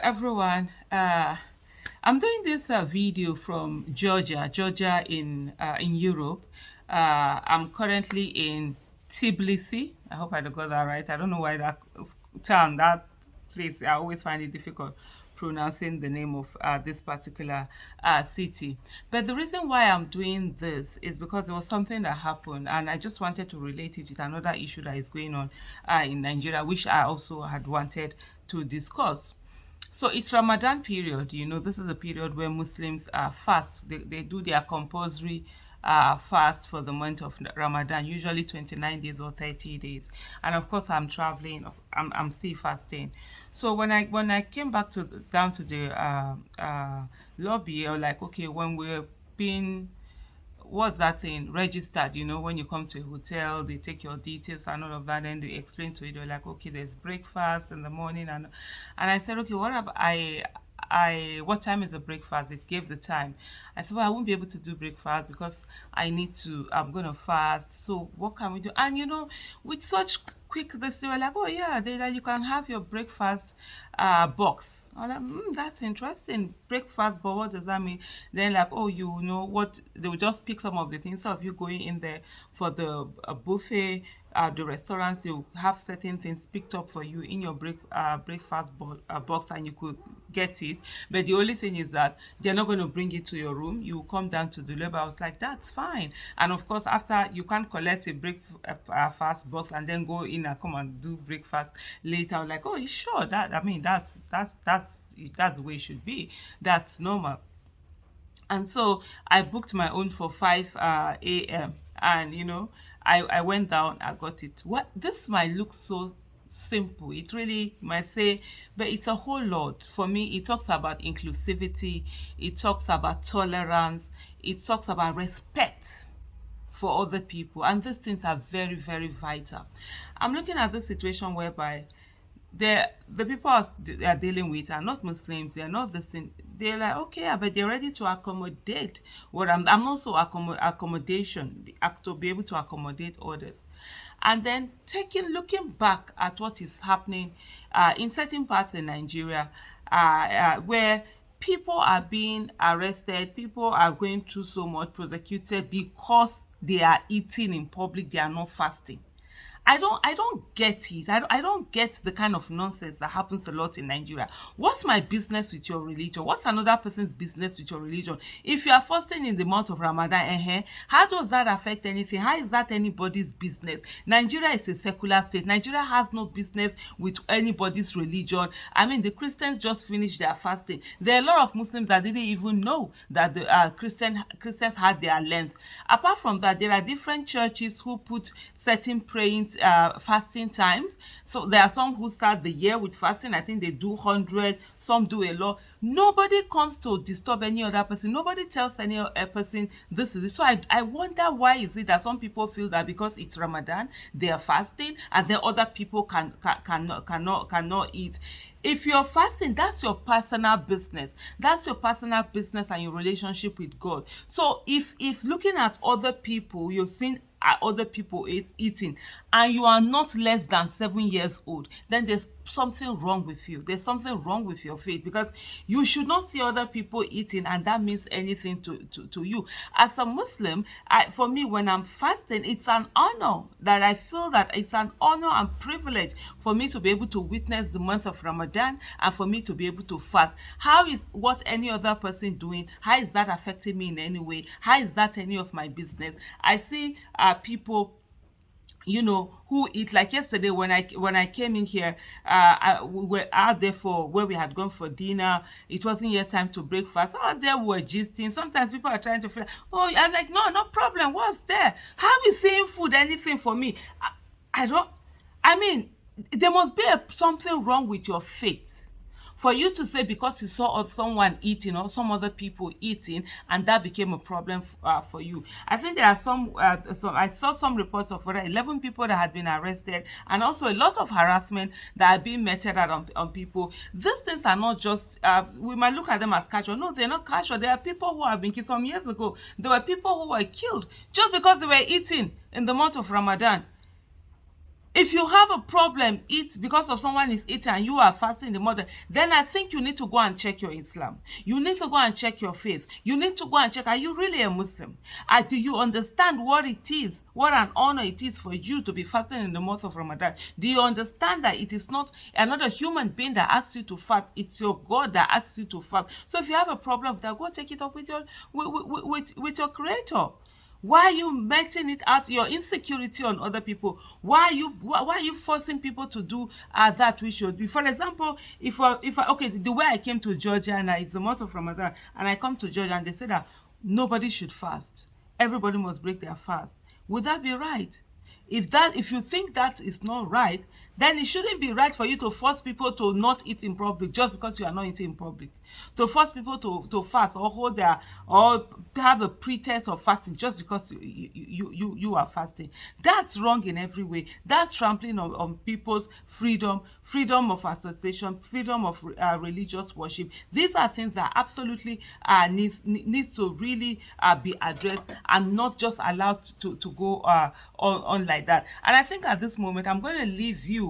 everyone. I'm doing this video from Georgia in Europe. I'm currently in Tbilisi. I hope I got that right. I don't know why that place. I always find it difficult pronouncing the name of this particular city. But the reason why I'm doing this is because there was something that happened, and I just wanted to relate it with another issue that is going on in Nigeria, which I also had wanted to discuss. So it's Ramadan period. This is a period where Muslims fast. They do their compulsory fast for the month of Ramadan, usually 29 days or 30 days. And of course, I'm traveling. I'm still fasting. So when I came back down to the lobby, I was like, okay, when we're being what's that thing registered, when you come to a hotel, they take your details and all of that, and they explain to you, they're like, okay, there's breakfast in the morning. And I said, okay, what time is the breakfast? It gave the time. I said, well, I won't be able to do breakfast because I'm going to fast. So what can we do? And with such quick this, they were like, oh yeah, you can have your breakfast box. I'm like, that's interesting. Breakfast, but what does that mean? Then like, oh, you know what? They will just pick some of the things of you going in there for the buffet. The restaurants, you have certain things picked up for you in your breakfast box, and you could get it. But the only thing is that they're not going to bring it to your room. You come down to the labor. I was like, that's fine. And of course, after you can't collect a breakfast box and then go in and come and do breakfast later. I was like, oh, you sure? That's the way it should be. That's normal. And so I booked my own for 5 a.m. And I went down, I got it. What this might look so simple, it really might say, but it's a whole lot. For me, it talks about inclusivity, it talks about tolerance, it talks about respect for other people, and these things are very, very vital. I'm looking at this situation whereby the people they are dealing with are not Muslims. They are not this thing. They're like, okay, but they're ready to accommodate. What I'm also accommodation to be able to accommodate others. And then looking back at what is happening in certain parts in Nigeria, where people are being arrested, people are going through so much, prosecuted because they are eating in public, they are not fasting. I don't get it. I don't get the kind of nonsense that happens a lot in Nigeria. What's my business with your religion? What's another person's business with your religion? If you are fasting in the month of Ramadan, how does that affect anything? How is that anybody's business? Nigeria is a secular state. Nigeria has no business with anybody's religion. I mean, the Christians just finished their fasting. There are a lot of Muslims that didn't even know that the Christians had their Lent. Apart from that, there are different churches who put certain praying fasting times. So there are some who start the year with fasting. I think they do 100, some do a lot. Nobody comes to disturb any other person. Nobody tells any other person this is it. So I wonder, why is it that some people feel that because it's Ramadan, they are fasting, and then other people cannot eat. If you're fasting, that's your personal business. That's your personal business and your relationship with God. So if looking at other people, you're seeing other people eating, and you are not less than 7 years old, then there's something wrong with you. There's something wrong with your faith, because you should not see other people eating and that means anything to you. As a Muslim, for me, when I'm fasting, it's an honor that I feel that it's an honor and privilege for me to be able to witness the month of Ramadan and for me to be able to fast. How is what any other person doing? How is that affecting me in any way? How is that any of my business? I see people who eat. Like yesterday when I came in here, we were out there for where we had gone for dinner. It wasn't yet time to breakfast. Out there we were gisting. Sometimes people are trying to feel, oh, I'm like, no problem, what's there? How is saying food anything for me? I don't, I mean, there must be something wrong with your faith for you to say, because you saw someone eating or some other people eating, and that became a problem for you. I think there are I saw some reports of 11 people that had been arrested, and also a lot of harassment that are being meted out on people. These things are not just, we might look at them as casual. No, they're not casual. There are people who have been killed. Some years ago, there were people who were killed just because they were eating in the month of Ramadan. If you have a problem, eat because of someone is eating and you are fasting in the morning, then I think you need to go and check your Islam. You need to go and check your faith. You need to go and check, are you really a Muslim? Do you understand what it is, what an honor it is for you to be fasting in the month of Ramadan? Do you understand that it is not another human being that asks you to fast? It's your God that asks you to fast. So if you have a problem with that, go take it up with with your creator. Why are you meting it out your insecurity on other people? Why are you forcing people to do that we should do? For example, if I okay, the way I came to Georgia, and it's the month of Ramadan, and I come to Georgia and they say that nobody should fast, everybody must break their fast, would that be right? If you think that is not right, then it shouldn't be right for you to force people to not eat in public just because you are not eating in public. To force people to fast or hold their or to have a pretense of fasting just because you are fasting. That's wrong in every way. That's trampling on people's freedom, freedom of association, freedom of religious worship. These are things that absolutely needs to really be addressed and not just allowed to go on like that. And I think at this moment I'm going to leave you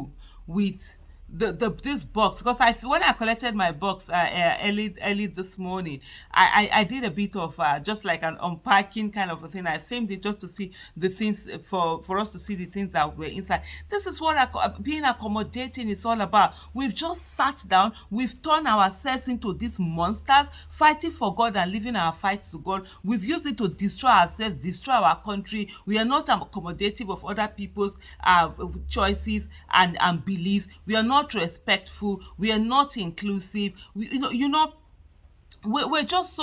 with the this box, because when I collected my box early this morning, I did a bit of just like an unpacking kind of a thing. I filmed it just to see the things for us to see the things that were inside. This is what being accommodating is all about. We've just sat down, we've turned ourselves into these monsters fighting for God and living our fights to God. We've used it to destroy ourselves, destroy our country. We are not accommodative of other people's choices and beliefs. We are not respectful. We are not inclusive. We're just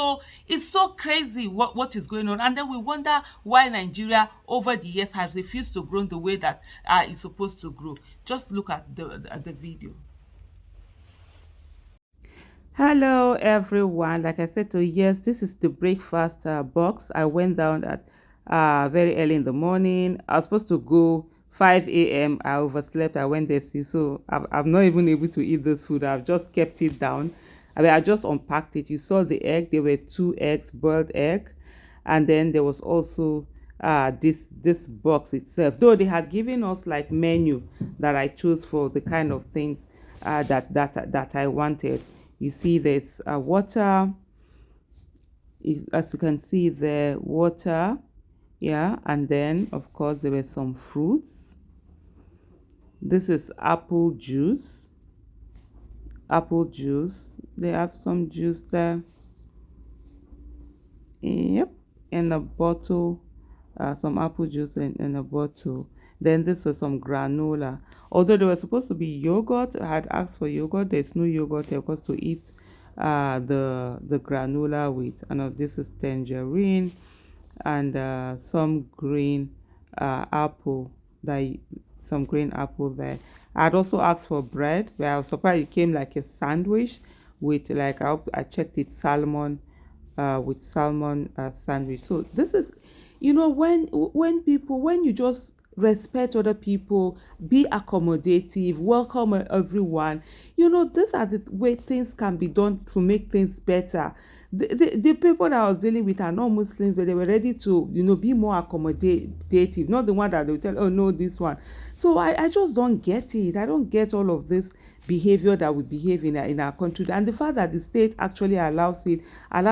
it's so crazy what is going on, and then we wonder why Nigeria over the years has refused to grow the way that it's supposed to grow. Just look at the video. Hello everyone, like I said to you, yes, this is the breakfast box. I went down at very early in the morning. I was supposed to go 5 a.m. I overslept. I went there, see, so I'm not even able to eat this food. I've just kept it down. I mean, I just unpacked it. You saw the egg. There were 2 eggs, boiled egg, and then there was also this box itself, though they had given us like menu that I chose for the kind of things that I wanted. You see there's water, as you can see the water, yeah, and then of course there were some fruits. This is apple juice. They have some juice there. Yep, in a bottle, some apple juice in a bottle. Then this was some granola. Although there was supposed to be yogurt, I had asked for yogurt. There's no yogurt there because to eat the granola with. And this is tangerine and some green apple. Some green apple there. I had also asked for bread, where I was surprised it came like a sandwich with like I checked it salmon with salmon sandwich. So this is, when you just respect other people, be accommodative, welcome everyone, these are the way things can be done to make things better. The people that I was dealing with are not Muslims, but they were ready to be more accommodative, not the one that they will tell, oh no, this one. So I just don't get it. I don't get all of this behavior that we behave in our country, and the fact that the state actually allows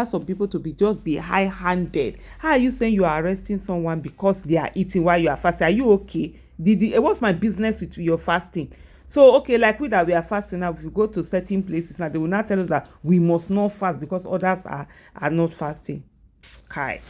some people to be high-handed. How are you saying you are arresting someone because they are eating while you are fasting? Are you okay? What's my business with your fasting? So okay, like we are fasting now, if you go to certain places now, they will not tell us that we must not fast because others are not fasting. Kai.